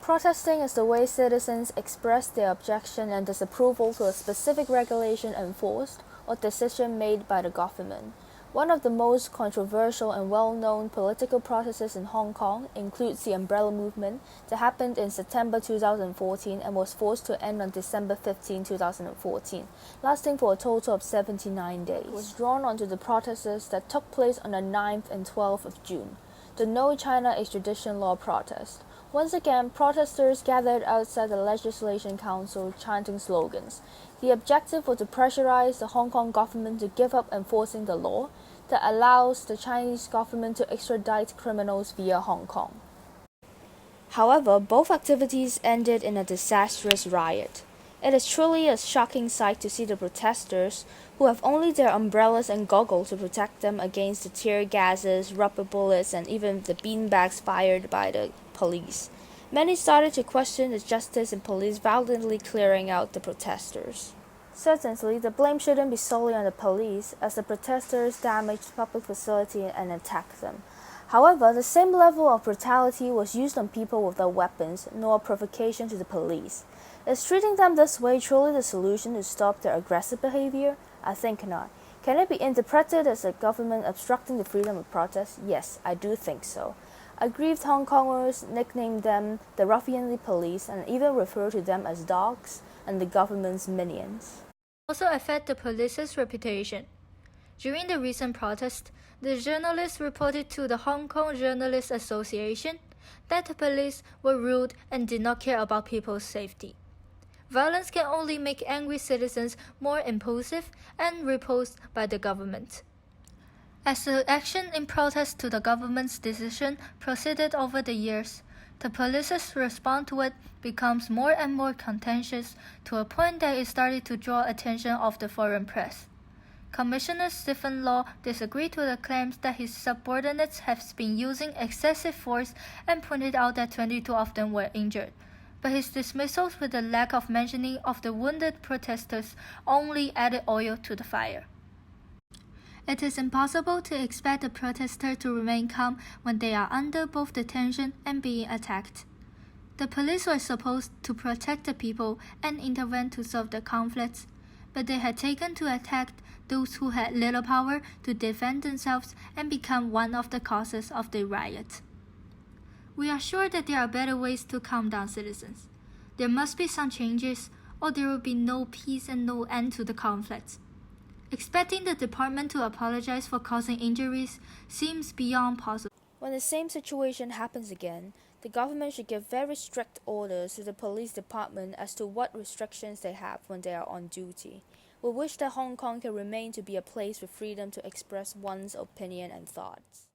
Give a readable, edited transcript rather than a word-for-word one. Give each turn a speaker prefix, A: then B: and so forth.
A: Protesting is the way citizens express their objection and disapproval to a specific regulation enforced or decision made by the government. One of the most controversial and well-known political protests in Hong Kong includes the Umbrella Movement that happened in September 2014 and was forced to end on December 15, 2014, lasting for a total of 79 days. It was drawn onto the protests that took place on the 9th and 12th of June, the No China Extradition Law protest. Once again, protesters gathered outside the Legislation Council chanting slogans. The objective was to pressurize the Hong Kong government to give up enforcing the law that allows the Chinese government to extradite criminals via Hong Kong. However, both activities ended in a disastrous riot. It is truly a shocking sight to see the protesters, who have only their umbrellas and goggles to protect them against the tear gases, rubber bullets, and even the beanbags fired by the police. Many started to question the justice in police violently clearing out the protesters. Certainly, the blame shouldn't be solely on the police, as the protesters damaged public facilities and attacked them. However, the same level of brutality was used on people without weapons, nor provocation to the police. Is treating them this way truly the solution to stop their aggressive behavior? I think not. Can it be interpreted as the government obstructing the freedom of protest? Yes, I do think so. Aggrieved Hong Kongers nicknamed them the ruffianly police and even refer to them as dogs and the government's minions.
B: Also affect the police's reputation. During the recent protest, the journalists reported to the Hong Kong Journalists Association that the police were rude and did not care about people's safety. Violence can only make angry citizens more impulsive and repulsed by the government. As the action in protest to the government's decision proceeded over the years, the police's response to it becomes more and more contentious to a point that it started to draw attention of the foreign press. Commissioner Stephen Law disagreed with the claims that his subordinates have been using excessive force and pointed out that 22 of them were injured. But his dismissals with the lack of mentioning of the wounded protesters only added oil to the fire. It is impossible to expect the protesters to remain calm when they are under both detention and being attacked. The police were supposed to protect the people and intervene to solve the conflicts, but they had taken to attack those who had little power to defend themselves and become one of the causes of the riot. We are sure that there are better ways to calm down citizens. There must be some changes, or there will be no peace and no end to the conflicts. Expecting the department to apologize for causing injuries seems beyond possible.
A: When the same situation happens again, the government should give very strict orders to the police department as to what restrictions they have when they are on duty. We wish that Hong Kong can remain to be a place with freedom to express one's opinion and thoughts.